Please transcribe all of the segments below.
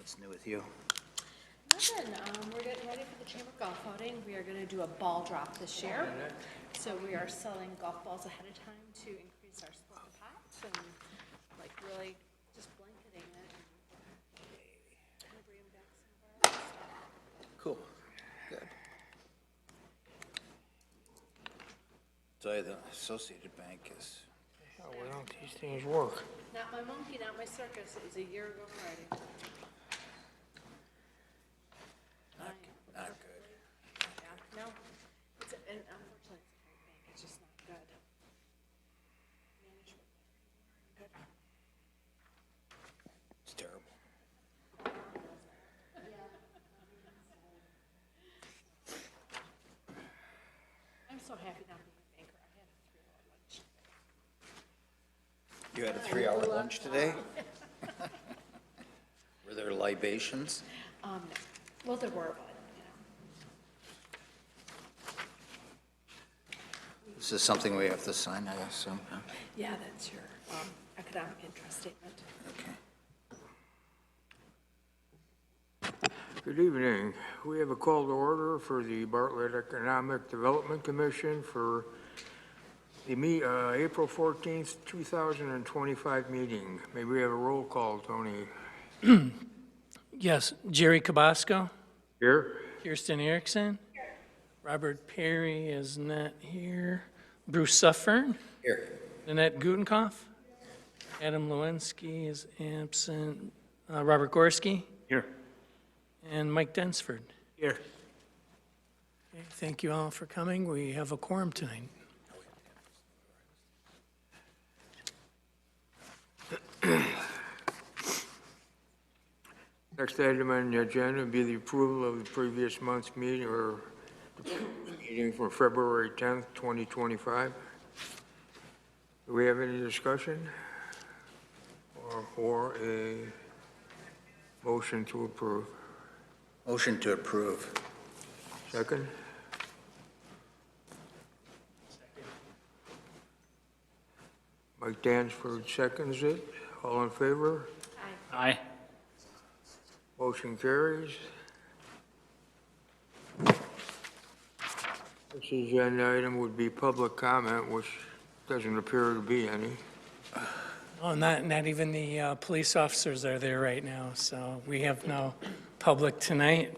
What's new with you? Nothing. We're getting ready for the chamber golf outing. We are going to do a ball drop this year. So we are selling golf balls ahead of time to increase our split the pot and like really just blanketing it. And bring back some of Cool. Good. So the Associated Bank is, How well these things work. Not my monkey, not my circus. It was a year ago Friday. not good. Yeah, no. And unfortunately, it's a great bank. It's just not good. Management. Good. It's terrible. I'm so happy not being a banker. I had a 3-hour lunch. You had a 3-hour lunch today? Were there libations? No. Well, there were, but, This is something we have to sign, I assume. Huh? yeah, that's your economic interest statement. Okay. Good evening. We have a call to order for the Bartlett Economic Development Commission for the April 14th, 2025 meeting. May we have a roll call, Tony? Yes, Jerry Cabasco, Here? Kirsten Erickson, Robert Perry is not here, Bruce Suffern, Here. Nanette Gutenkoff, Adam Lewinsky is absent, Robert Gorski, Here. and Mike Densford. Here. Okay, thank you all for coming. We have a quorum tonight. Next item on the agenda would be the approval of the previous month's meeting or meeting for February 10th, 2025. Do we have any discussion or a motion to approve? Motion to approve. Second? Mike Dansford seconds it. All in favor? Aye. Motion carries. This agenda item would be public comment, which doesn't appear to be any. Oh, not even the police officers are there right now, so we have no public tonight.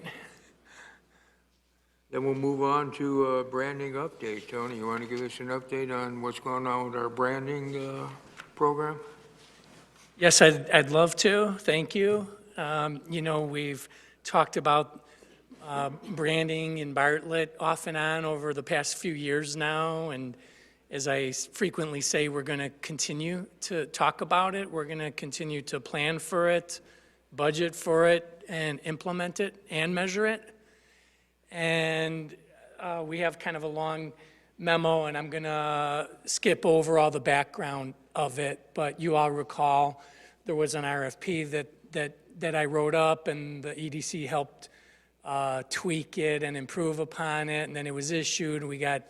Then we'll move on to branding update. Tony, you want to give us an update on what's going on with our branding program? Yes, I'd love to. Thank you. You know, we've talked about branding in Bartlett off and on over the past few years now, and as I frequently say, we're going to continue to talk about it. We're going to continue to plan for it, budget for it, and implement it and measure it. And we have kind of a long memo, and I'm going to skip over all the background of it, but you all recall there was an RFP that I wrote up, and the EDC helped tweak it and improve upon it, and then it was issued. We got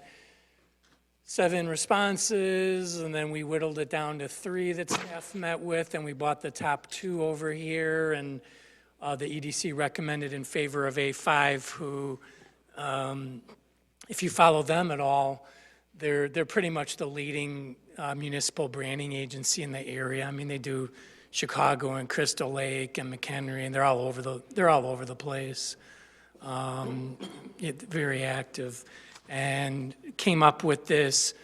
7 responses, and then we whittled it down to 3 that staff met with, and we bought the top 2 over here, and the EDC recommended in favor of A5, who, if you follow them at all, they're pretty much the leading municipal branding agency in the area. I mean, they do Chicago and Crystal Lake and McHenry, and they're all over the place. Very active, and came up with this.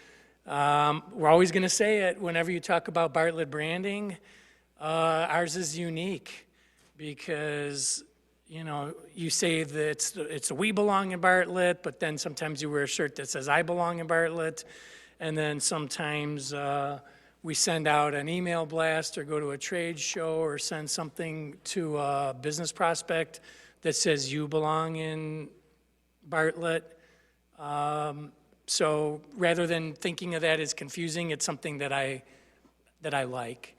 We're always going to say it whenever you talk about Bartlett branding. Ours is unique because, you know, you say that it's a we belong in Bartlett, but then sometimes you wear a shirt that says I belong in Bartlett, and then sometimes we send out an email blast or go to a trade show or send something to a business prospect that says you belong in Bartlett. So rather than thinking of that as confusing, it's something that I like,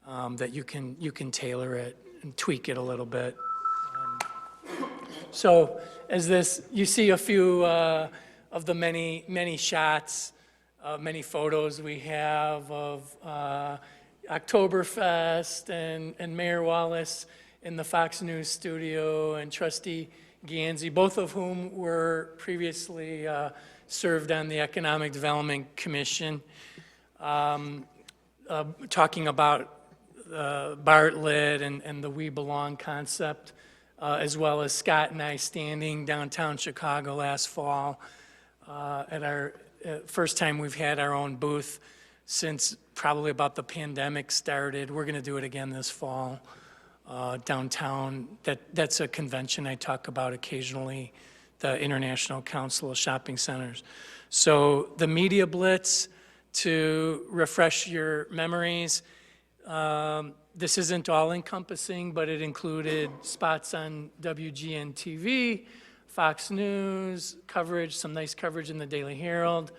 that you can tailor it and tweak it a little bit. So as this, you see a few of the many shots, many photos we have of Oktoberfest and Mayor Wallace in the Fox News studio, and Trustee Gansey, both of whom were previously served on the Economic Development Commission, talking about Bartlett and the We Belong concept, as well as Scott and I standing downtown Chicago last fall at our first time we've had our own booth since probably about the pandemic started. We're going to do it again this fall downtown. That's a convention I talk about occasionally, the International Council of Shopping Centers. So the Media Blitz, to refresh your memories, this isn't all-encompassing, but it included spots on WGN-TV, Fox News, coverage, some nice coverage in the Daily Herald,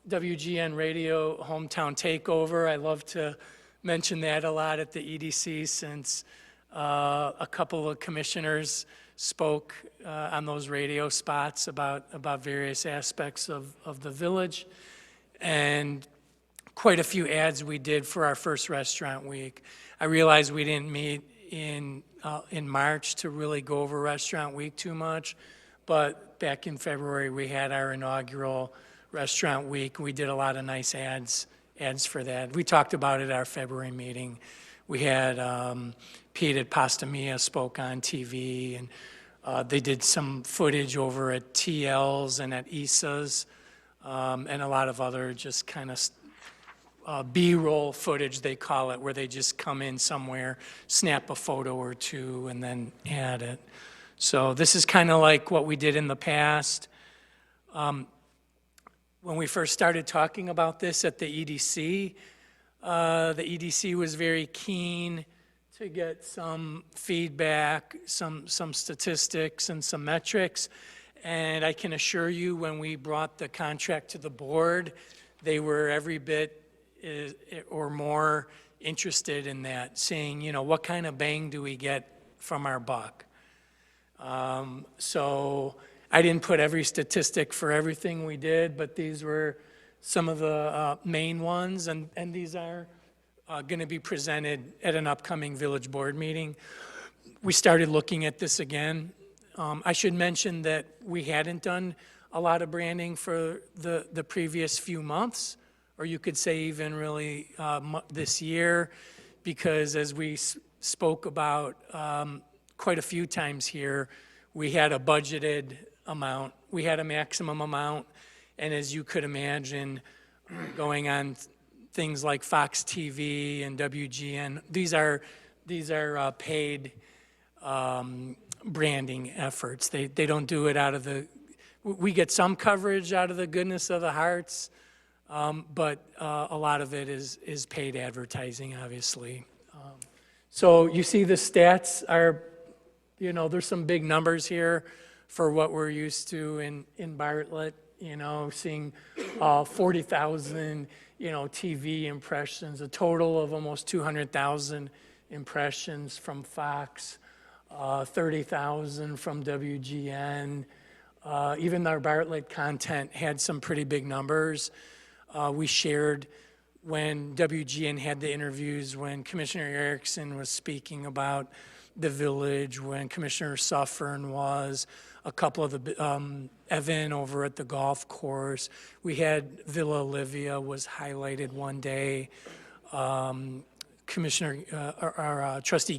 WGN Radio Hometown Takeover. I love to mention that a lot at the EDC since a couple of commissioners spoke on those radio spots about various aspects of the village. And quite a few ads we did for our first restaurant week. I realized we didn't meet in March to really go over restaurant week too much, but back in February we had our inaugural restaurant week. We did a lot of nice ads for that. We talked about it at our February meeting. We had Pete at Pasta Mia spoke on TV, and they did some footage over at TL's and at ISA's, and a lot of other just kind of B-roll footage, they call it, where they just come in somewhere, snap a photo or two, and then add it. So this is kind of like what we did in the past. When we first started talking about this at the EDC was very keen to get some feedback, some statistics and some metrics. And I can assure you, when we brought the contract to the board, they were every bit or more interested in that, saying, you know, what kind of bang do we get from our buck? So I didn't put every statistic for everything we did, but these were some of the main ones, and these are going to be presented at an upcoming village board meeting. We started looking at this again. I should mention that we hadn't done a lot of branding for the previous few months, or you could say even really this year, because as we spoke about quite a few times here, we had a budgeted amount, we had a maximum amount, and as you could imagine, going on things like Fox TV and WGN, these are paid branding efforts. They don't do it out of the, we get some coverage out of the goodness of the hearts, but a lot of it is paid advertising, obviously. So you see the stats are, you know, there's some big numbers here for what we're used to in Bartlett, you know, seeing 40,000, you know, TV impressions, a total of almost 200,000 impressions from Fox, 30,000 from WGN. Even our Bartlett content had some pretty big numbers. We shared when WGN had the interviews, when Commissioner Erickson was speaking about the village, when Commissioner Suffern was, a couple of the, Evan over at the golf course. We had Villa Olivia was highlighted one day. Trustee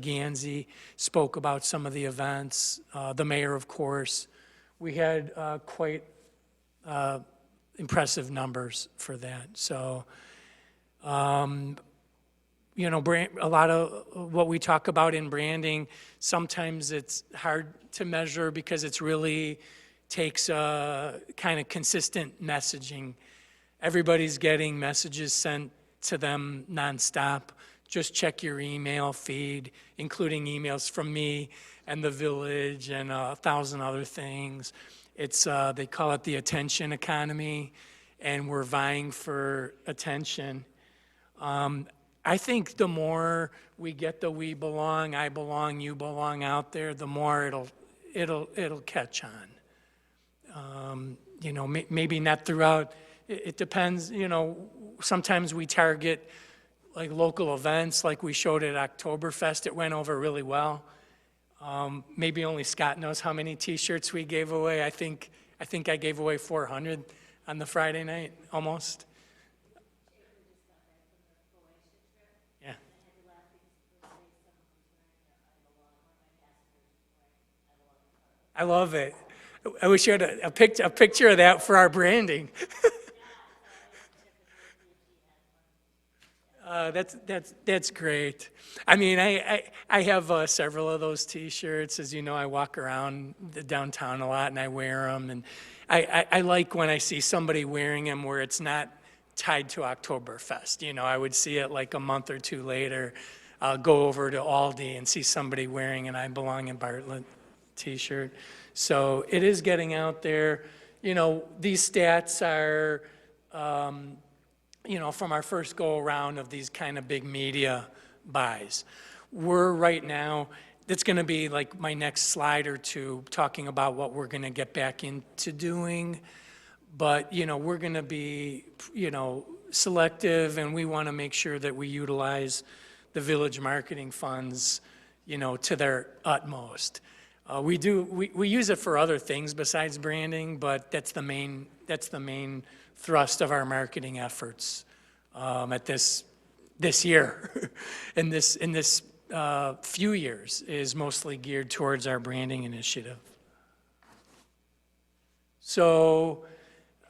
Gansey spoke about some of the events. The mayor, of course. We had quite impressive numbers for that. So, you know, a lot of what we talk about in branding, sometimes it's hard to measure because it's really takes a kind of consistent messaging. Everybody's getting messages sent to them nonstop. Just check your email feed, including emails from me and the village and 1,000 other things. It's, they call it the attention economy, and we're vying for attention. I think the more we get the we belong, I belong, you belong out there, the more it'll catch on. You know, maybe not throughout. It depends. You know, sometimes we target like local events, like we showed at Oktoberfest. It went over really well. Maybe only Scott knows how many T-shirts we gave away. I think I gave away 400 on the Friday night, almost. Yeah. I love it. I wish you had a picture of that for our branding. That's great. I mean, I have several of those T-shirts. As you know, I walk around the downtown a lot and I wear them. And I like when I see somebody wearing them where it's not tied to Oktoberfest. You know, I would see it like a month or two later. I'll go over to Aldi and see somebody wearing an I Belong in Bartlett T-shirt. So it is getting out there. You know, these stats are, you know, from our first go-around of these kind of big media buys. We're right now, it's going to be like my next slide or two, talking about what we're going to get back into doing. But, you know, we're going to be, you know, selective, and we want to make sure that we utilize the village marketing funds, you know, to their utmost. We use it for other things besides branding, but that's the main thrust of our marketing efforts at this year. in this few years is mostly geared towards our branding initiative. So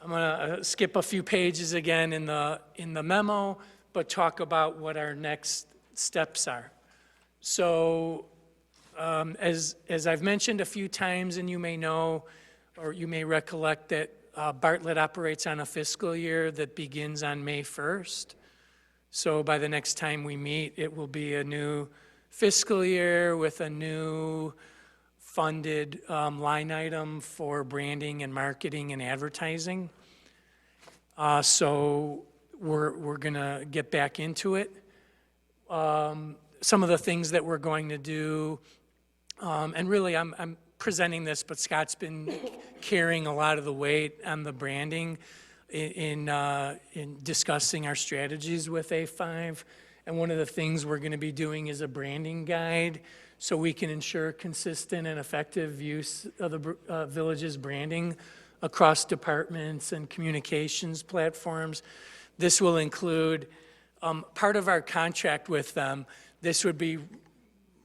I'm gonna skip a few pages again in the memo, but talk about what our next steps are. So as I've mentioned a few times, and you may know, or you may recollect that Bartlett operates on a fiscal year that begins on May 1st. So by the next time we meet, it will be a new fiscal year with a new funded line item for branding and marketing and advertising. So we're gonna get back into it. Some of the things that we're going to do, and really I'm presenting this, but Scott's been carrying a lot of the weight on the branding in discussing our strategies with A5. And one of the things we're going to be doing is a branding guide so we can ensure consistent and effective use of the village's branding across departments and communications platforms. This will include part of our contract with them. This would be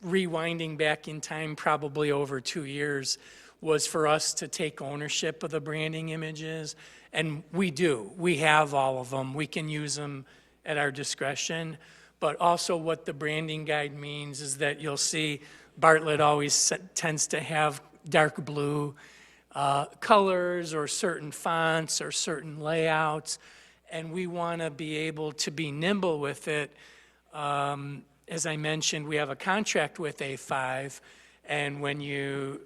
rewinding back in time, probably over 2 years, was for us to take ownership of the branding images. And we do. We have all of them. We can use them at our discretion. But also what the branding guide means is that you'll see Bartlett always tends to have dark blue colors or certain fonts or certain layouts. And we want to be able to be nimble with it. As I mentioned, we have a contract with A5, and when you,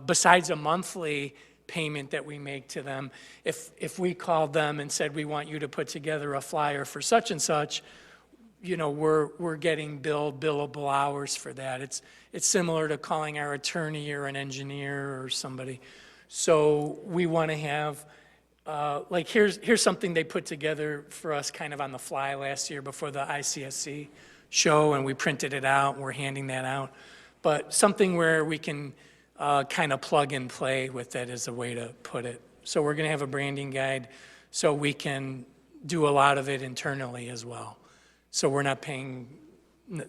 besides a monthly payment that we make to them, if we called them and said, we want you to put together a flyer for such and such, you know, we're getting billed billable hours for that. It's similar to calling our attorney or an engineer or somebody. So we want to have, like here's something they put together for us kind of on the fly last year before the ICSC show, and we printed it out, and we're handing that out. But something where we can kind of plug and play with it is a way to put it. So we're going to have a branding guide so we can do a lot of it internally as well. So we're not paying,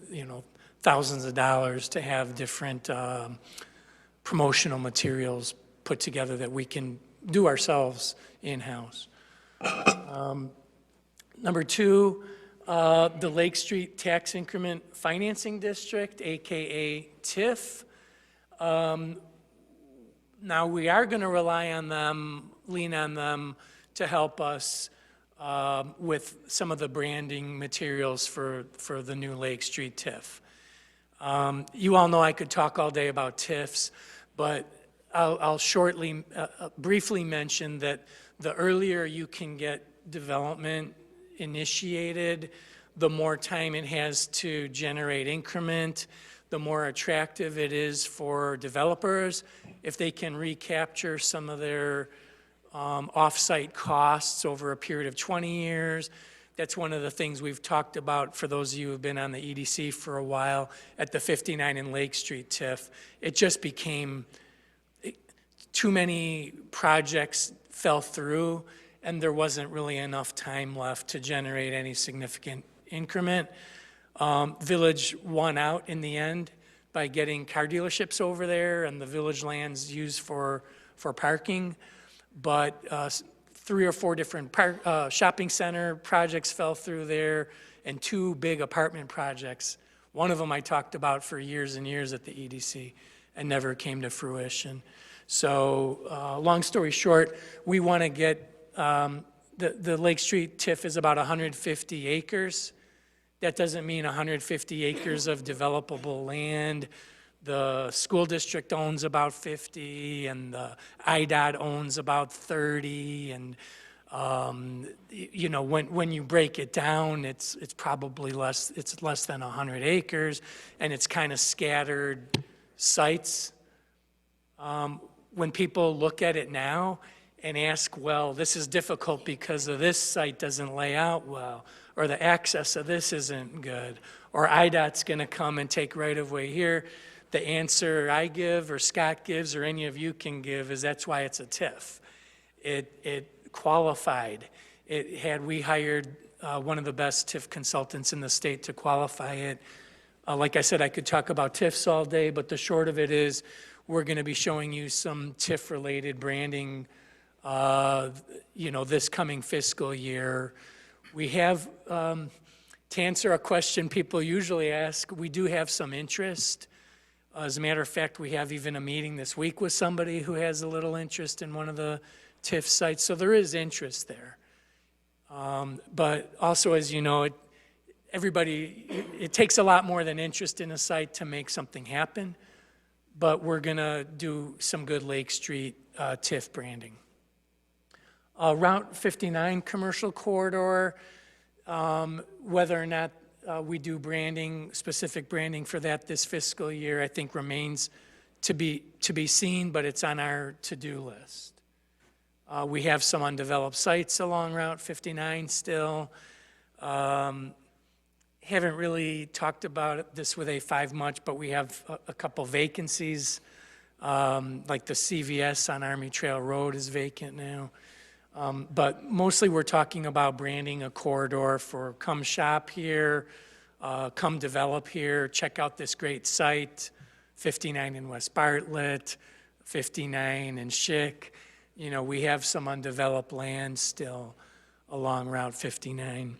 you know, thousands of dollars to have different promotional materials put together that we can do ourselves in-house. Number two, the Lake Street Tax Increment Financing District, AKA TIF. Now we are going to rely on them, lean on them to help us with some of the branding materials for the new Lake Street TIF. You all know I could talk all day about TIFs, but I'll shortly, briefly mention that the earlier you can get development initiated, the more time it has to generate increment, the more attractive it is for developers. If they can recapture some of their off-site costs over a period of 20 years, That's one of the things we've talked about for those of you who've been on the EDC for a while at the 59 and Lake Street TIF. It just became, too many projects fell through, and there wasn't really enough time left to generate any significant increment. Village won out in the end by getting car dealerships over there and the village lands used for parking. But 3 or 4 different shopping center projects fell through there, and 2 big apartment projects. One of them I talked about for years and years at the EDC and never came to fruition. So long story short, we want to get, the Lake Street TIF is about 150 acres. That doesn't mean 150 acres of developable land. The school district owns about 50, and the IDOT owns about 30, and you know, when you break it down, it's probably less than 100 acres, and it's kind of scattered sites. When people look at it now and ask, well, this is difficult because of this site doesn't lay out well, or the access of this isn't good, or IDOT's going to come and take right-of-way here, the answer I give or Scott gives or any of you can give is that's why it's a TIF. It qualified. Had we hired one of the best TIF consultants in the state to qualify it, like I said, I could talk about TIFs all day, but the short of it is we're going to be showing you some TIF-related branding, you know, this coming fiscal year. We have, to answer a question people usually ask, we do have some interest. As a matter of fact, we have even a meeting this week with somebody who has a little interest in one of the TIF sites, so there is interest there. But also, as you know, it takes a lot more than interest in a site to make something happen, but we're going to do some good Lake Street TIF branding. Route 59 commercial corridor, whether or not we do branding, specific branding for that this fiscal year, I think remains to be seen, but it's on our to-do list. We have some undeveloped sites along Route 59 still. Haven't really talked about this with A5 much, but we have a couple vacancies, like the CVS on Army Trail Road is vacant now. But mostly we're talking about branding a corridor for come shop here, come develop here, check out this great site, 59 in West Bartlett, 59 in Schick. You know, we have some undeveloped land still along Route 59.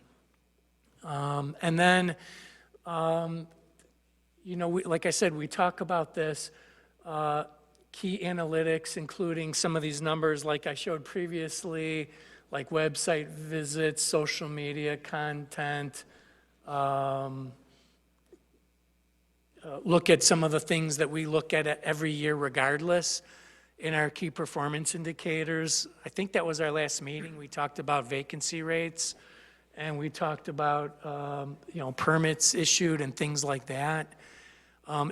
And then, you know, like I said, we talk about this, key analytics, including some of these numbers like I showed previously, like website visits, social media content, look at some of the things that we look at every year regardless in our key performance indicators. I think that was our last meeting. We talked about vacancy rates, and we talked about, you know, permits issued and things like that.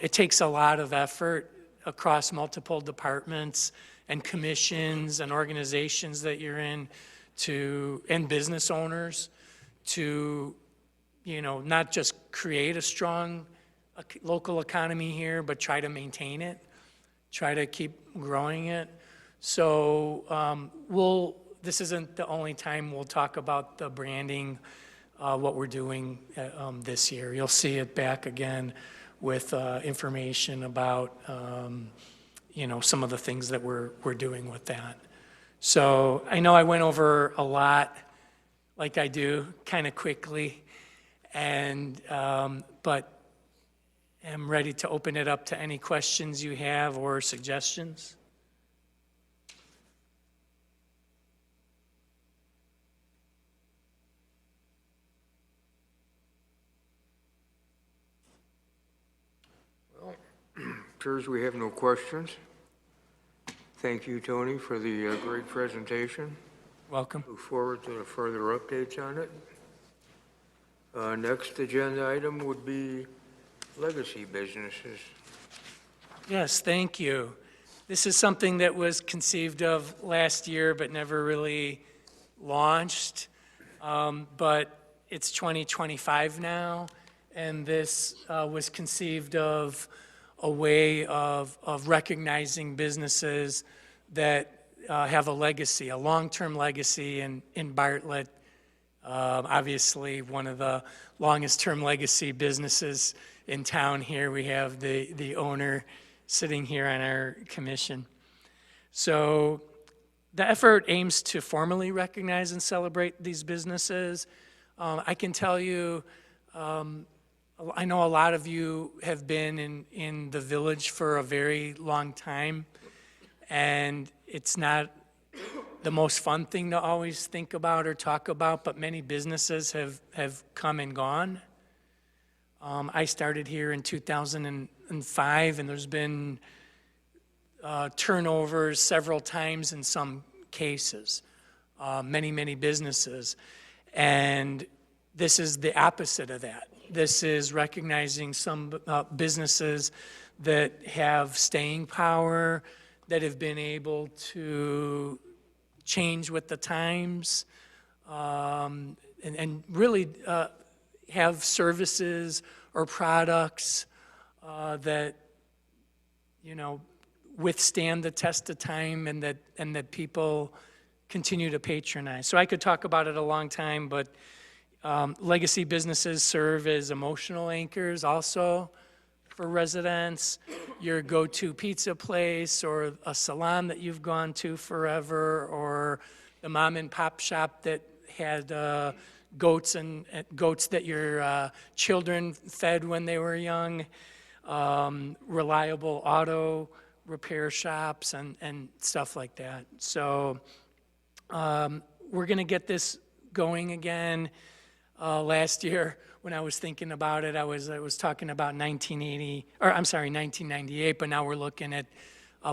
It takes a lot of effort across multiple departments and commissions and organizations that you're in and business owners to, you know, not just create a strong local economy here, but try to maintain it, try to keep growing it. So this isn't the only time we'll talk about the branding, what we're doing this year. You'll see it back again with information about, you know, some of the things that we're doing with that. So I know I went over a lot, like I do, kind of quickly, and but I'm ready to open it up to any questions you have or suggestions. Appears we have no questions. Thank you, Tony, for the great presentation. Welcome. Look forward to the further updates on it. Next agenda item would be legacy businesses. Yes, thank you. This is something that was conceived of last year but never really launched. But it's 2025 now, and this was conceived of a way of recognizing businesses that have a legacy, a long-term legacy in Bartlett. Obviously, one of the longest-term legacy businesses in town here. We have the owner sitting here on our commission. So the effort aims to formally recognize and celebrate these businesses. I can tell you, I know a lot of you have been in the village for a very long time, and it's not the most fun thing to always think about or talk about, but many businesses have come and gone. I started here in 2005, and there's been turnovers several times in some cases, many businesses. And this is the opposite of that. This is recognizing some businesses that have staying power, that have been able to change with the times, and really have services or products that, withstand the test of time and that people continue to patronize. So I could talk about it a long time, but legacy businesses serve as emotional anchors also for residents. Your go-to pizza place, or a salon that you've gone to forever, or the mom and pop shop that had goats that your children fed when they were young, reliable auto repair shops and stuff like that. So we're going to get this going again. Last year, when I was thinking about it, I was talking about 1998, but now we're looking at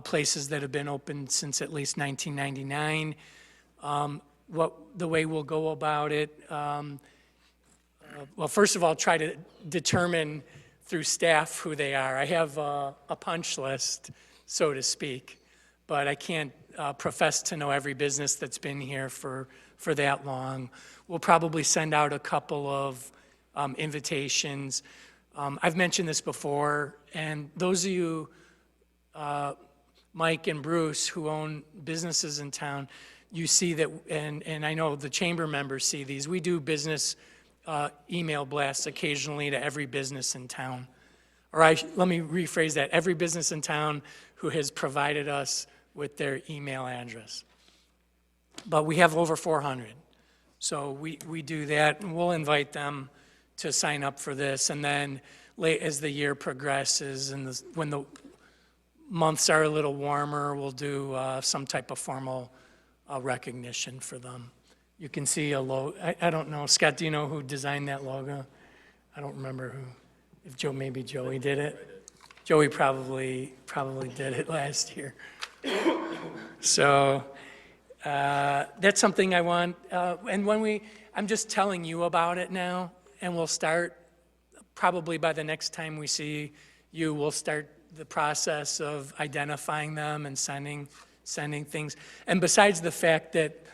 places that have been open since at least 1999. The way we'll go about it, well, first of all, try to determine through staff who they are. I have a punch list, so to speak, but I can't profess to know every business that's been here for that long. We'll probably send out a couple of invitations. I've mentioned this before, and those of you, Mike and Bruce, who own businesses in town, you see that, and I know the chamber members see these. We do business email blasts occasionally to every business in town. Let me rephrase that, every business in town who has provided us with their email address. But we have over 400. So we do that, and we'll invite them to sign up for this. And then as the year progresses and when the months are a little warmer, we'll do some type of formal recognition for them. You can see a logo. I don't know. Scott, do you know who designed that logo? I don't remember who. If maybe Joey did it. Joey probably did it last year. So that's something I want. And I'm just telling you about it now, and we'll start probably by the next time we see you. We'll start the process of identifying them and sending things. And besides the fact that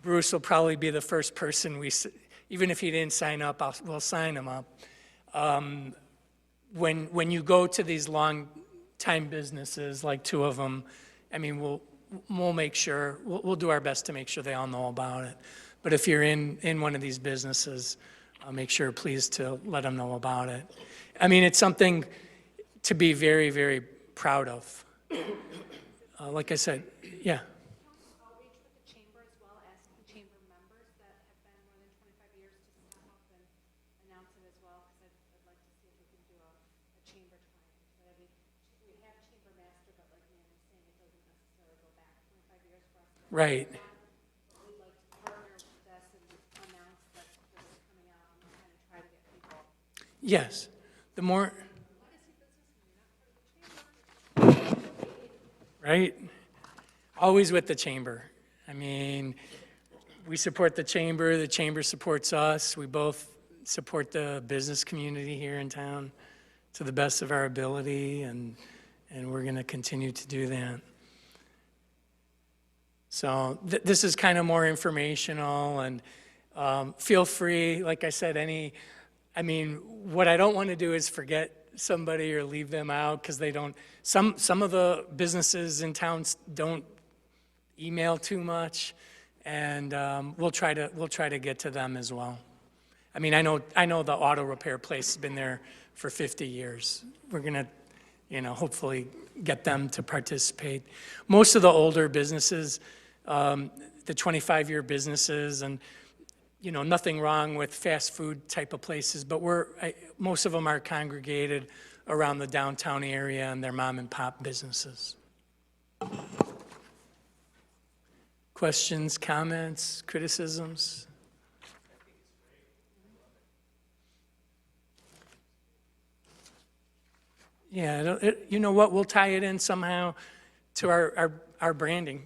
Bruce will probably be the first person even if he didn't sign up, we'll sign him up. When you go to these long-time businesses, like two of them, I mean, we'll make sure, we'll do our best to make sure they all know about it. But if you're in one of these businesses, make sure, please, to let them know about it. I mean, it's something to be very, very proud of. Like I said, yeah. Outreach with the chamber as well, asking the chamber members that have been more than 25 years to step up and announce it as well, because I'd like to see if we can do a chamber time. But I mean, we have chamber master, but like Nan was saying, it doesn't necessarily go back 25 years for us. Right. We'd like to partner with this and announce that this is coming out and kind of try to get people. Yes. The more, right? Always with the chamber. I mean, we support the chamber supports us. We both support the business community here in town to the best of our ability, and we're going to continue to do that. So this is kind of more informational, and Feel free, like I said, what I don't want to do is forget somebody or leave them out because they don't, some of the businesses in towns don't email too much, and we'll try to get to them as well. I know the auto repair place has been there for 50 years. We're gonna, hopefully get them to participate. Most of the older businesses, the 25-year businesses, and nothing wrong with fast food type of places, but most of them are congregated around the downtown area and their mom and pop businesses. Questions, comments, criticisms? Yeah, you know what, we'll tie it in somehow to our branding,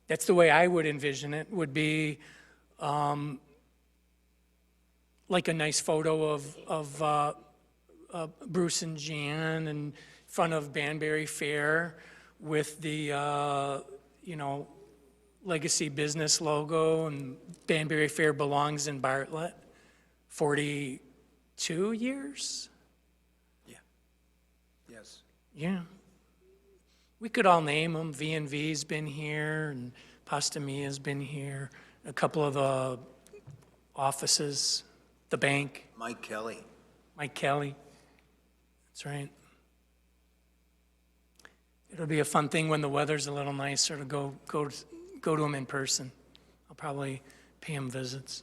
That's the way I would envision it, would be like a nice photo of Bruce and Jan in front of Banbury Fair with the, Legacy Business logo, and Banbury Fair belongs in Bartlett. 42 years? Yes. Yeah. We could all name them. V&V's been here, and Pasta Mia's been here. A couple of the offices, the bank, Mike Kelly. Mike Kelly. That's right. It'll be a fun thing when the weather's a little nicer to go to them in person. I'll probably pay them visits.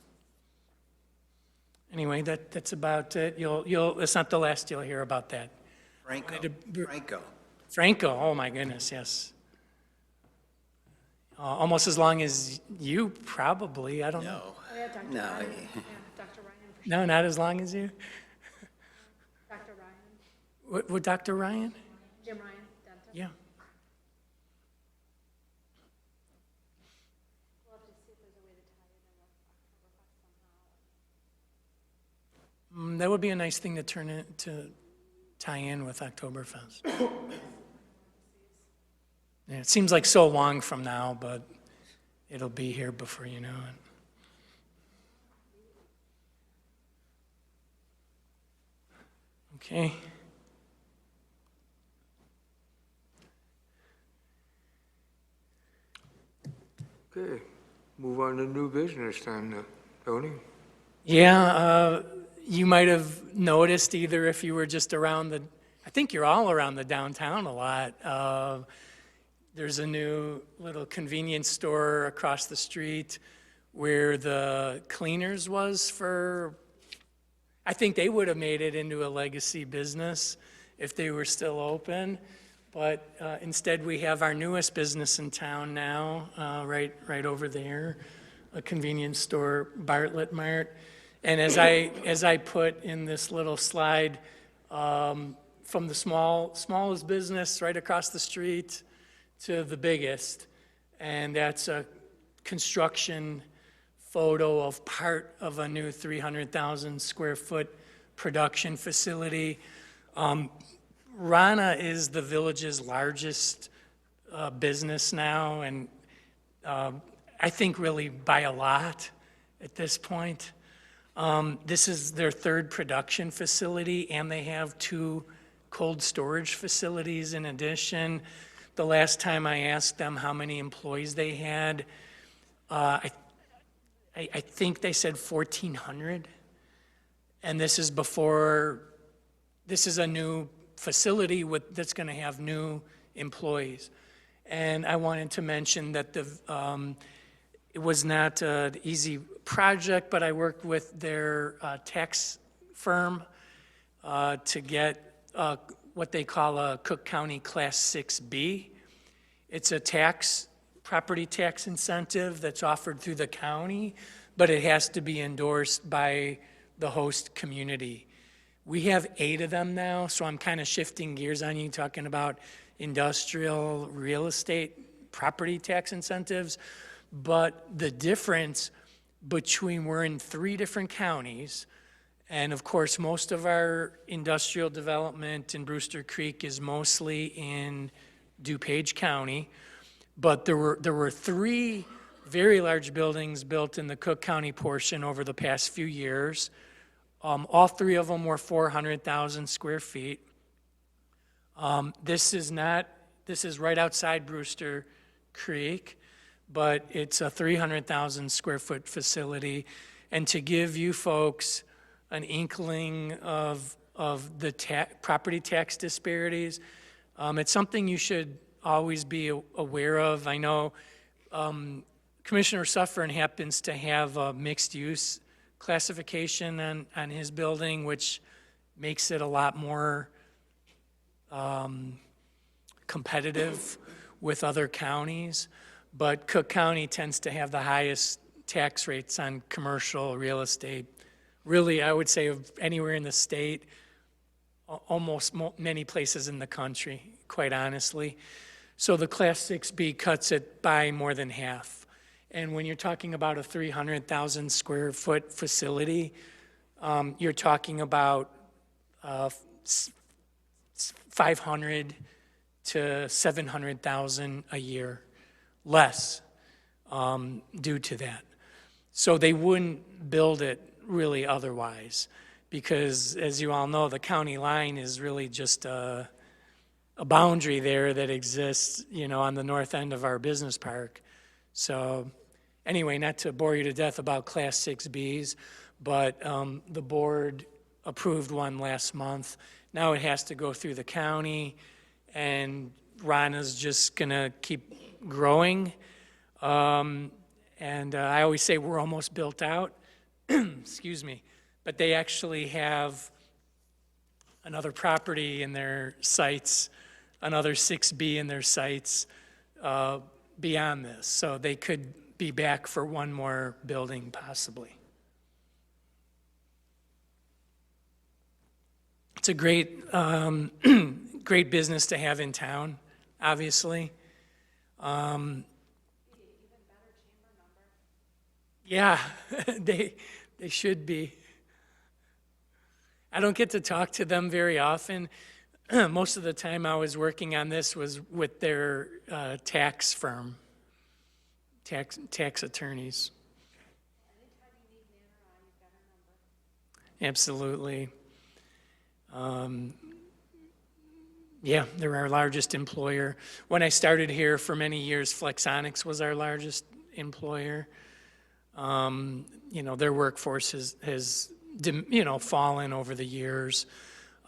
Anyway, that's about it. It's not the last you'll hear about that. Franco, oh my goodness, yes. Almost as long as you, probably, I don't know. No. Oh, yeah, Dr. No. Ryan. Yeah, Dr. Ryan. For No, not as long as you? sure. Dr. Ryan. What, Dr. Ryan? Jim Ryan, dentist. Yeah. We'll have to see if there's a way to tie it in with Oktoberfest somehow. That would be a nice thing to tie in with Oktoberfest. Yeah, it seems like so long from now, but it'll be here before you know it. Okay. Okay, move on to new business then, Tony. Yeah, you might have noticed either if you were just I think you're all around the downtown a lot. There's a new little convenience store across the street where the cleaners was I think they would have made it into a legacy business if they were still open. But instead, we have our newest business in town now, right over there, a convenience store, Bartlett Mart. And as I put in this little slide, from the smallest business right across the street to the biggest, and that's a construction photo of part of a new 300,000 square foot production facility. Rana is the village's largest business now, and I think really by a lot at this point. This is their third production facility, and they have 2 cold storage facilities in addition. The last time I asked them how many employees they had, I think they said 1,400. And this is a new facility that's going to have new employees. And I wanted to mention that it was not an easy project, but I worked with their tax firm to get what they call a Cook County Class 6B. It's a property tax incentive that's offered through the county, but it has to be endorsed by the host community. We have 8 of them now, so I'm kind of shifting gears on you, talking about industrial real estate property tax incentives. But the difference between, we're in 3 different counties, and of course, most of our industrial development in Brewster Creek is mostly in DuPage County, but there were 3 very large buildings built in the Cook County portion over the past few years. All three of them were 400,000 square feet. This is right outside Brewster Creek, but it's a 300,000 square foot facility. And to give you folks an inkling of the property tax disparities, it's something you should always be aware of. I know Commissioner Suffern happens to have a mixed-use classification on his building, which makes it a lot more competitive with other counties. But Cook County tends to have the highest tax rates on commercial real estate. Really, I would say of anywhere in the state, almost many places in the country, quite honestly. So the Class 6B cuts it by more than half. And when you're talking about a 300,000 square foot facility, you're talking about 500 to 700,000 a year less due to that. So they wouldn't build it really otherwise, because as you all know, the county line is really just a boundary there that exists, on the north end of our business park. So anyway, not to bore you to death about Class 6Bs, but the board approved one last month. Now it has to go through the county, and Rana's just gonna keep growing. And I always say we're almost built out, excuse me, but they actually have another property in their sights, another 6B in their sights beyond this. So they could be back for one more building possibly. It's a great, great business to have in town, obviously. Yeah, they should be. I don't get to talk to them very often. Most of the time I was working on this was with their tax firm, tax attorneys. Absolutely. Yeah, they're our largest employer. When I started here for many years, Flexonics was our largest employer. Their workforce has fallen over the years.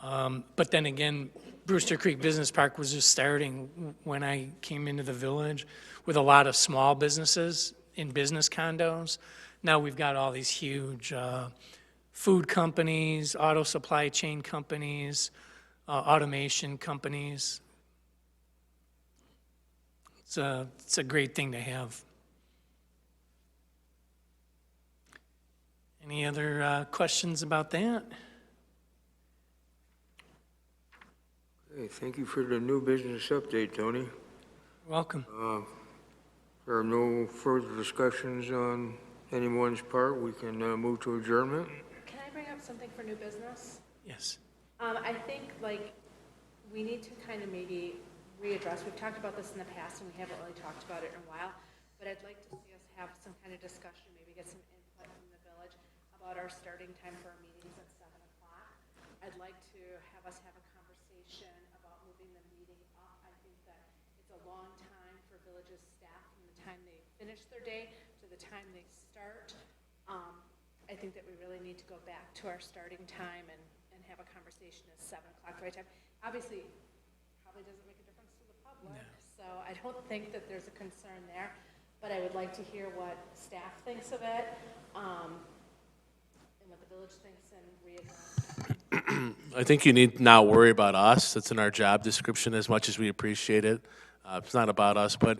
But then again, Brewster Creek Business Park was just starting when I came into the village with a lot of small businesses in business condos. Now we've got all these huge food companies, auto supply chain companies, automation companies. It's a great thing to have. Any other questions about that? Okay, thank you for the new business update, Tony. You're welcome. There are no further discussions on anyone's part. We can move to adjournment. Can I bring up something for new business? Yes. I think, we need to kind of maybe readdress, we've talked about this in the past, and we haven't really talked about it in a while, but I'd like to see us have some kind of discussion, maybe get some input from the village about our starting time for our meetings at 7 o'clock. I'd like to have us have a conversation about moving the meeting up. I think that it's a long time for villages staff from the time they finish their day to the time they start. I think that we really need to go back to our starting time and have a conversation at 7 o'clock, right time. Obviously, probably doesn't make a difference to the public, so I don't think that there's a concern there, but I would like to hear what staff thinks of it, and what the village thinks, and readdress. I think you need not worry about us. It's in our job description as much as we appreciate it. It's not about us, but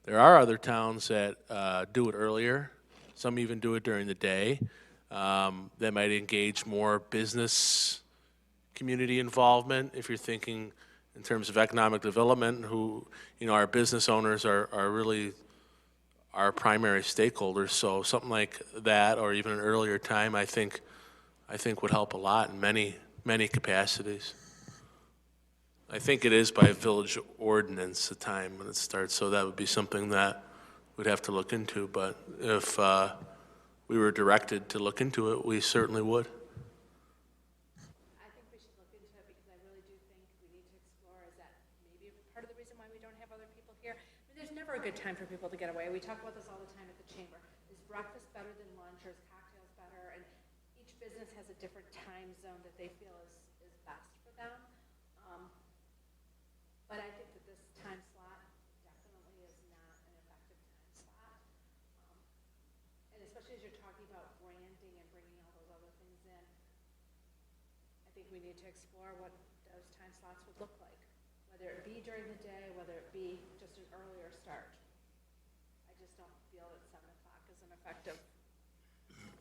there are other towns that do it earlier. Some even do it during the day. That might engage more business community involvement. If you're thinking in terms of economic development, who, our business owners are really our primary stakeholders. So something like that, or even an earlier time, I think would help a lot in many capacities. I think it is by village ordinance, the time when it starts, so that would be something that we'd have to look into, but if we were directed to look into it, we certainly would. I think we should look into it because I really do think we need to explore, is that maybe part of the reason why we don't have other people here? I mean, there's never a good time for people to get away. We talk about this all the time at the chamber. Is breakfast better than lunch, or is cocktails better? And each business has a different time zone that they feel is best for them. But I think that this time slot definitely is not an effective time slot. And especially as you're talking about branding and bringing all those other things in, I think we need to explore what those time slots would look like, whether it be during the day, whether it be just an earlier start. I just don't feel that 7 o'clock is an effective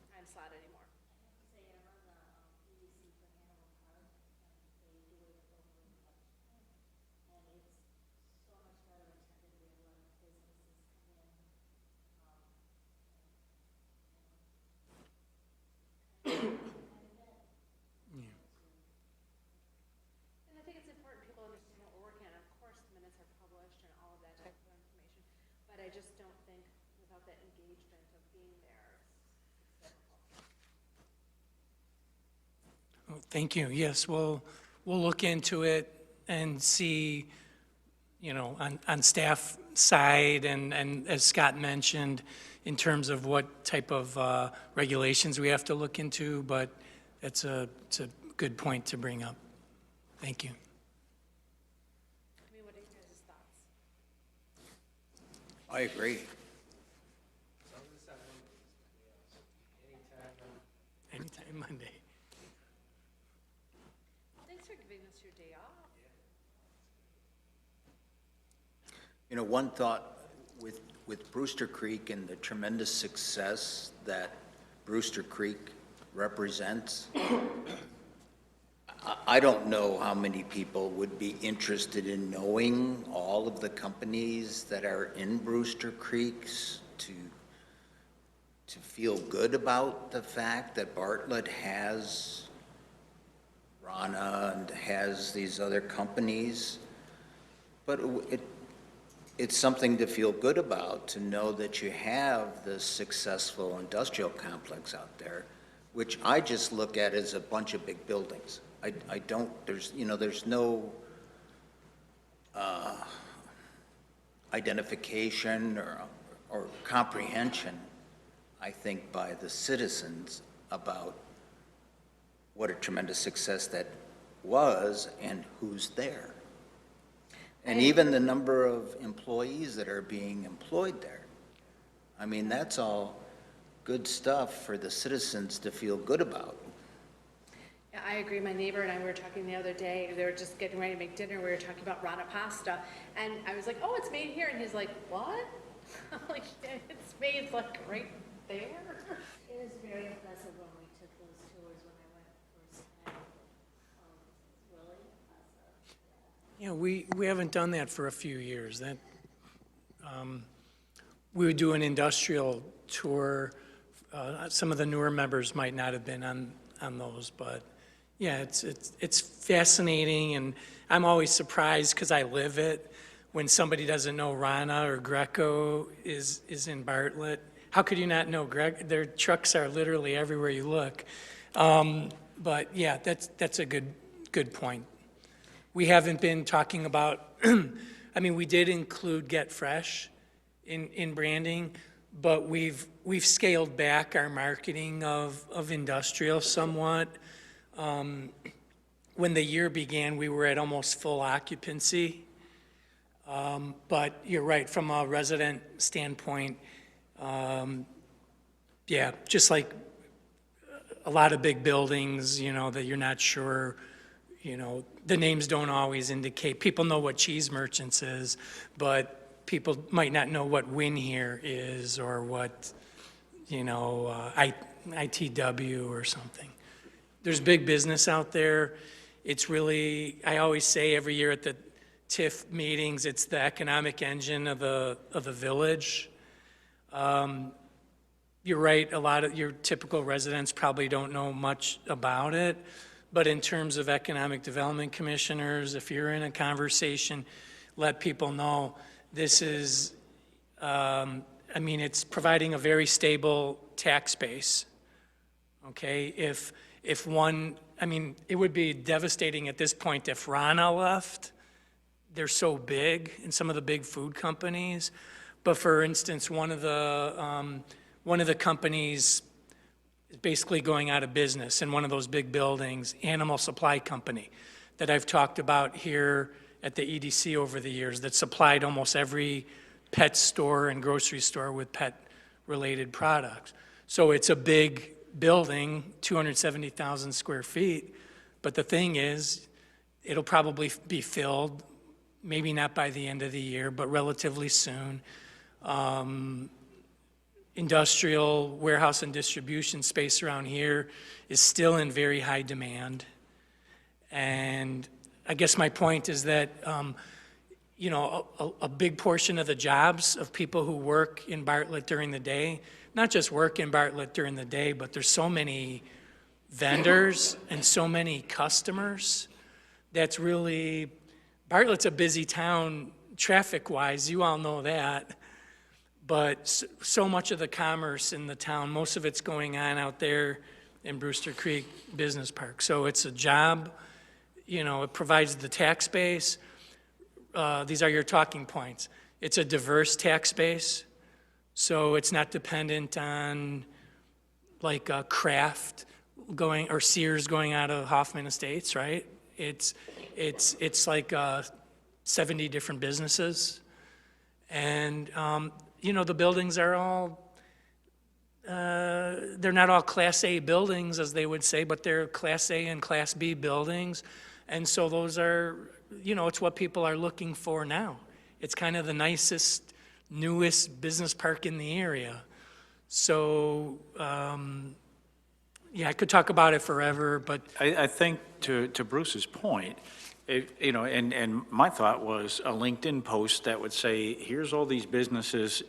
time slot anymore. And I think it's important people understand what we're working on. Of course, the minutes are published and all of that type of information, but I just don't think without that engagement of being there, it's difficult. Oh, thank you. Yes, we'll look into it and see, on staff side and as Scott mentioned, in terms of what type of regulations we have to look into, but it's a good point to bring up. Thank you. I mean, what are you guys' thoughts? I agree. Anytime Monday. Thanks for giving us your day off. One thought with Brewster Creek and the tremendous success that Brewster Creek represents, I don't know how many people would be interested in knowing all of the companies that are in Brewster Creeks to feel good about the fact that Bartlett has Rana and has these other companies. But it's something to feel good about, to know that you have this successful industrial complex out there, which I just look at as a bunch of big buildings. I don't, there's no identification or comprehension, I think, by the citizens about what a tremendous success that was and who's there. And even the number of employees that are being employed there. I mean, that's all good stuff for the citizens to feel good about. Yeah, I agree. My neighbor and I were talking the other day. They were just getting ready to make dinner. We were talking about Rana pasta. And I was like, oh, it's made here. And he's like, what? I'm like, yeah, it's made like right there. It was very impressive when we took those tours when I went first time. Really impressive. Yeah, we haven't done that for a few years. We would do an industrial tour. Some of the newer members might not have been on those, but yeah, it's fascinating, and I'm always surprised because I live it when somebody doesn't know Rana or Greco is in Bartlett. How could you not know their trucks are literally everywhere you look. But yeah, that's a good point. We haven't been talking about, I mean, we did include Get Fresh in branding, but we've scaled back our marketing of industrial somewhat. When the year began, we were at almost full occupancy. But you're right, from a resident standpoint, yeah, just like a lot of big buildings, that you're not sure, the names don't always indicate. People know what Cheese Merchants is, but people might not know what Win Here is or what, ITW or something. There's big business out there. It's really, I always say every year at the TIF meetings, it's the economic engine of the village. You're right, a lot of your typical residents probably don't know much about it, but in terms of economic development commissioners, if you're in a conversation, let people know this is a I mean, it's providing a very stable tax base. Okay, if one, I mean, it would be devastating at this point if Rana left. They're so big, and some of the big food companies. But for instance, one of the companies is basically going out of business in one of those big buildings, Animal Supply Company, that I've talked about here at the EDC over the years, that supplied almost every pet store and grocery store with pet-related products. So it's a big building, 270,000 square feet, but the thing is, it'll probably be filled, maybe not by the end of the year, but relatively soon. Industrial warehouse and distribution space around here is still in very high demand. And I guess my point is that, you know, a big portion of the jobs of people who work in Bartlett during the day, not just work in Bartlett during the day, but there's so many vendors and so many customers. That's really, Bartlett's a busy town traffic-wise, you all know that. But so much of the commerce in the town, most of it's going on out there in Brewster Creek Business Park. So it's a job, you know, it provides the tax base. These are your talking points. It's a diverse tax base, so it's not dependent on like a Kraft going, or Sears going out of Hoffman Estates, right? It's like 70 different businesses. And, you know, the buildings are all, they're not all Class A buildings, as they would say, but they're Class A and Class B buildings. And so those are, you know, it's what people are looking for now. It's kind of the nicest, newest business park in the area. So, yeah, I could talk about it forever, but I think to Bruce's point, you know, and my thought was a LinkedIn post that would say, here's all these businesses,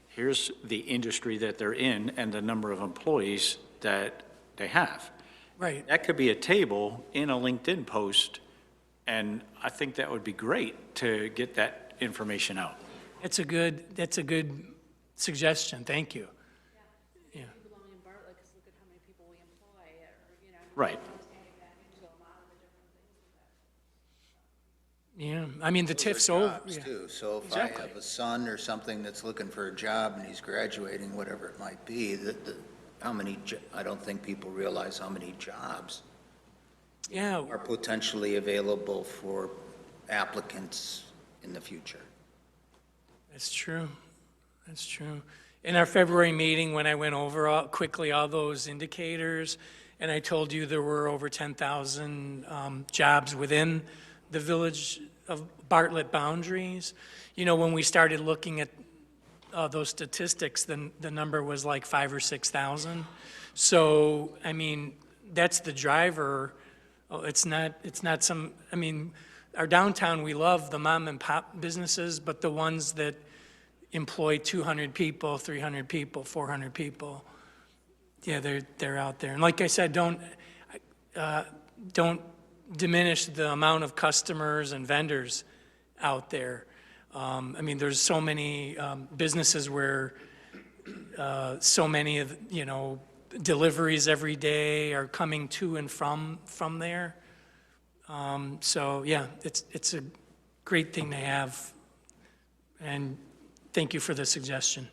here's the industry that they're in, and the number of employees that they have. right. That could be a table in a LinkedIn post, and I think that would be great to get that information out. That's a good suggestion. Thank you. Yeah. People only in Bartlett, because look at how many people we employ, or, you know. Right. Adding that into a lot of the different things. Yeah, I mean, the Those are TIF's over. jobs, Yeah. too. So if I have a son or something that's looking for a job and he's graduating, whatever it might be, I don't think people realize how many jobs Yeah, are potentially available for applicants in the future. that's true. That's true. In our February meeting, when I went over quickly all those indicators, and I told you there were over 10,000 jobs within the village of Bartlett boundaries, you know, when we started looking at those statistics, then the number was like 5,000 or 6,000. So, I mean, that's the driver. Oh, it's not some, I mean, our downtown, we love the mom and pop businesses, but the ones that employ 200 people, 300 people, 400 people, yeah, they're out there. And like I said, don't diminish the amount of customers and vendors out there. I mean, there's so many businesses where so many of, you know, deliveries every day are coming to and from there. So, yeah, it's a great thing to have. And thank you for the suggestion.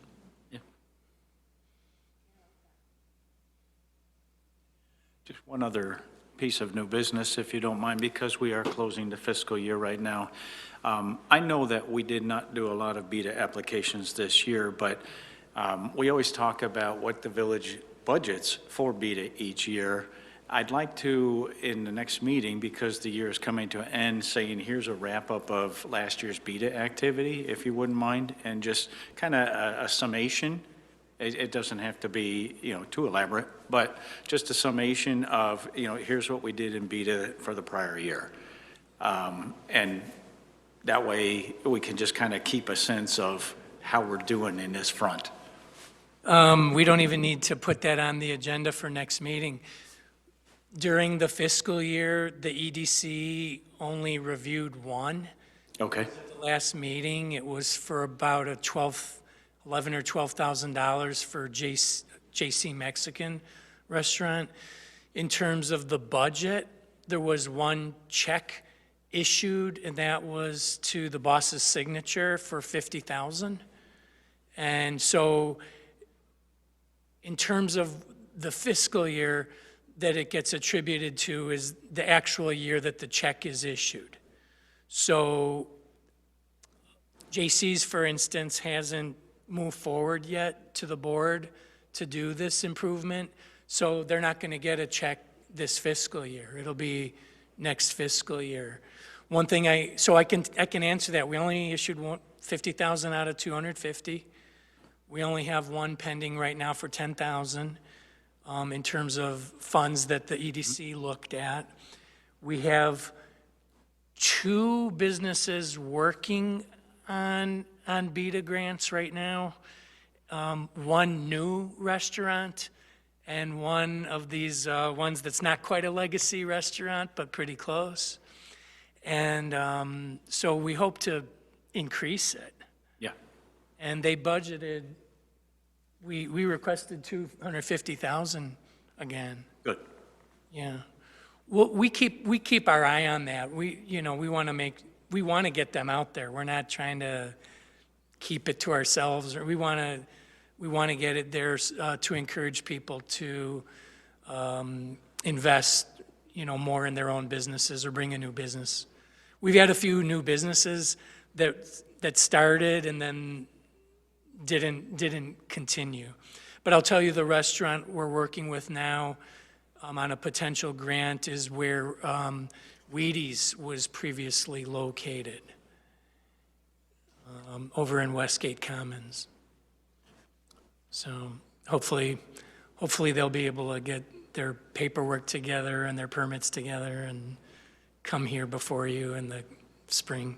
Just one other piece of new business, if you don't mind, because we are closing the fiscal year right now. I know that we did not do a lot of beta applications this year, but we always talk about what the village budgets for beta each year. I'd like to, in the next meeting, because the year is coming to an end, saying here's a wrap-up of last year's beta activity, if you wouldn't mind, and just kind of a summation. It doesn't have to be, you know, too elaborate, but just a summation of, you know, here's what we did in beta for the prior year. And that way, we can just kind of keep a sense of how we're doing in this front. We don't even need to put that on the agenda for next meeting. During the fiscal year, the EDC only reviewed one. Okay, At the last meeting, it was for about a $11,000 or $12,000 for JC Mexican restaurant. In terms of the budget, there was one check issued, and that was to the boss's signature for $50,000. And so in terms of the fiscal year that it gets attributed to is the actual year that the check is issued. So JC's, for instance, hasn't moved forward yet to the board to do this improvement, so they're not going to get a check this fiscal year. It'll be next fiscal year. One thing I can answer that. We only issued 50,000 out of 250. We only have one pending right now for 10,000 in terms of funds that the EDC looked at. We have 2 businesses working on BETA grants right now. One new restaurant and one of these ones that's not quite a legacy restaurant, but pretty close. And so we hope to increase it. Yeah. And they budgeted, we requested 250,000 again. Good. Yeah. Well, we keep our eye on that. We want to get them out there. We're not trying to keep it to ourselves, or we want to get it there to encourage people to invest, more in their own businesses or bring a new business. We've had a few new businesses that started and then didn't continue. But I'll tell you, the restaurant we're working with now on a potential grant is where Wheaties was previously located, over in Westgate Commons. So hopefully they'll be able to get their paperwork together and their permits together and come here before you in the spring.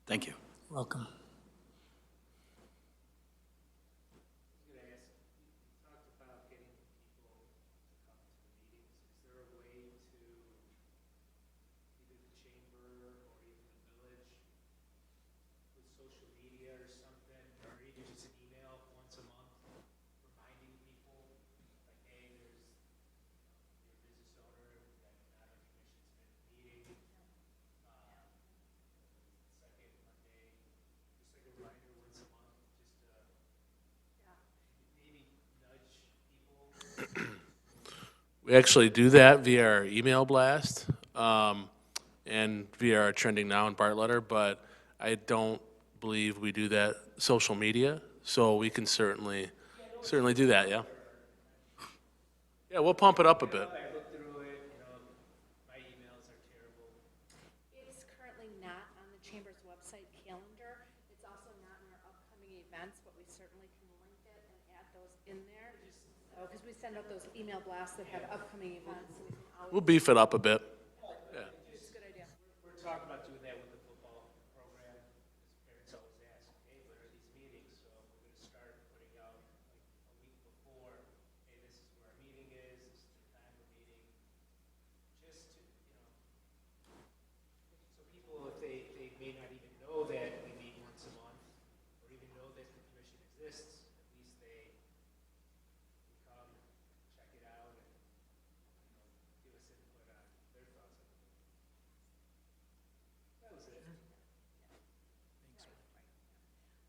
Thank you. Welcome. We actually do that via our email blast and via our Trending Now and Bartletter, but I don't believe we do that social media, so we can certainly do that, yeah. Yeah, we'll pump it up a bit. I looked through it, my emails are terrible. It's currently not on the Chamber's website calendar. It's also not in our upcoming events, but we certainly can link it and add those in there. Because we send out those email blasts that have upcoming events, so we can always. We'll beef it up a bit. Yeah. It's a good idea. We're talking about doing that with the football program, because parents always ask, hey, when are these meetings? So we're gonna start putting out like a week before, hey, this is where our meeting is, this is the time we're meeting. Just to, so people, if they may not even know that we meet once a month, or even know that the commission exists, at least they come, check it out, and, give us input on their thoughts on it. That was it.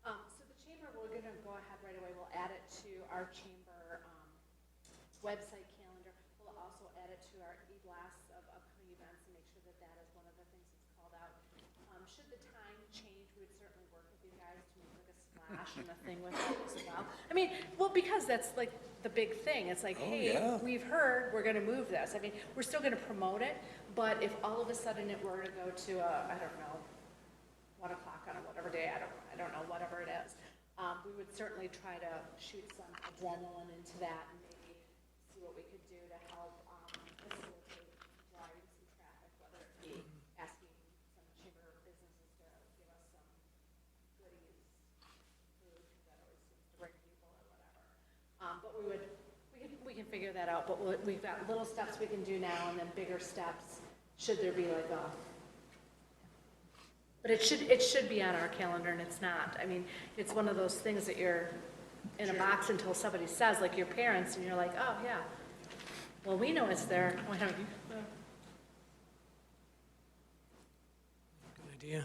So the chamber, we're gonna go ahead right away, we'll add it to our chamber, website calendar. We'll also add it to our e-blasts of upcoming events and make sure that that is one of the things that's called out. Should the time change, we would certainly work with you guys to make like a splash and a thing with it as well. I mean, well, because that's like the big thing, it's like, hey, we've heard, we're gonna move this. I mean, we're still gonna promote it, but if all of a sudden it were to go to I don't know, 1 o'clock on a whatever day, I don't know, whatever it is, we would certainly try to shoot some adrenaline into that and maybe see what we could do to help facilitate driving some traffic, whether it be asking some chamber businesses to give us some goodies, food, because that always seems to bring people or whatever. But we can figure that out, but we've got little steps we can do now and then bigger steps, should there be like a. But it should be on our calendar, and it's not. I mean, it's one of those things that you're in a box until somebody says, like your parents, and you're like, oh, yeah. Well, we know it's there. Why don't you? Good idea.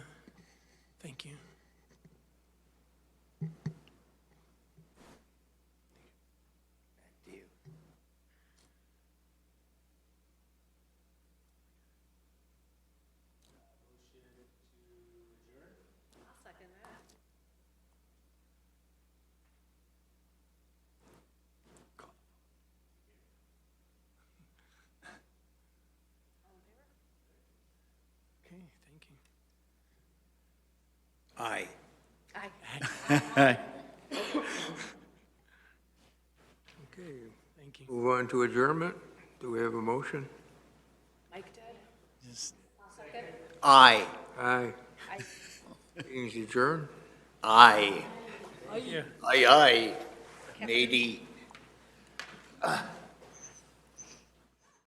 Thank you. Do you? I'll second that. Okay, thank you. Aye. Aye. Okay, Thank you. move on to adjournment. Do we have a motion? Mike did. Just Second. Aye. Aye. Aye. Meeting's adjourned. Aye. yeah. Aye, aye. Nadie.